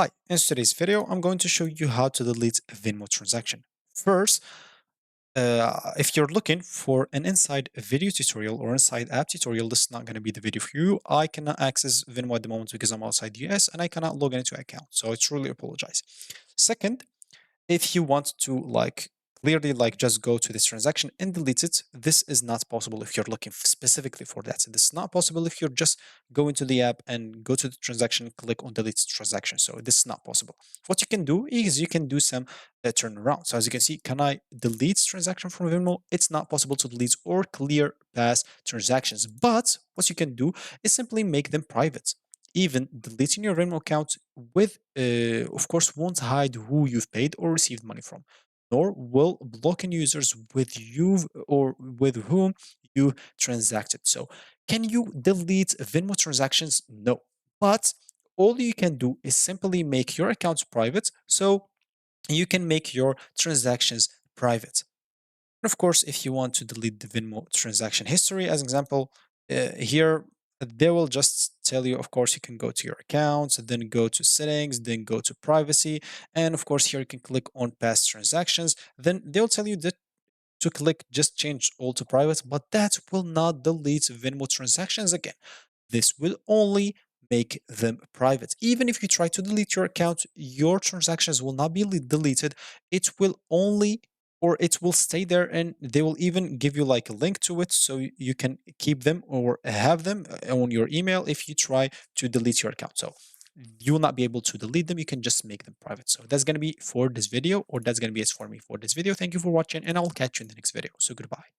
Hi, in today's video, I'm going to show you how to delete a Venmo transaction. First, if you're looking for an inside video tutorial or inside app tutorial, this is not going to be the video for you. I cannot access Venmo at the moment because I'm outside the US and I cannot log into an account. So I truly apologize. Second, if you want to clearly just go to this transaction and delete it, this is not possible if you're looking specifically for that. So this is not possible if you're just going to the app and go to the transaction, click on delete transaction. So this is not possible. What you can do is you can do some turnaround. So as you can see, can I delete transaction from Venmo? It's not possible to delete or clear past transactions. But what you can do is simply make them private. Even deleting your Venmo account with, of course, won't hide who you've paid or received money from, nor will blocking users with you or with whom you transacted. So, can you delete Venmo transactions? No. But all you can do is simply make your accounts private so you can make your transactions private. And of course, if you want to delete the Venmo transaction history, as an example, here they will just tell you, of course, you can go to your accounts, then go to settings, then go to privacy. And of course, here you can click on past transactions. Then they'll tell you that to click just change all to private, but that will not delete Venmo transactions again. This will only make them private. Even if you try to delete your account, your transactions will not be deleted. It will only or it will stay there and they will even give you like a link to it so you can keep them or have them on your email if you try to delete your account. So you will not be able to delete them. You can just make them private. So that's going to be for this video, or that's going to be it for me for this video. Thank you for watching and I will catch you in the next video. So goodbye.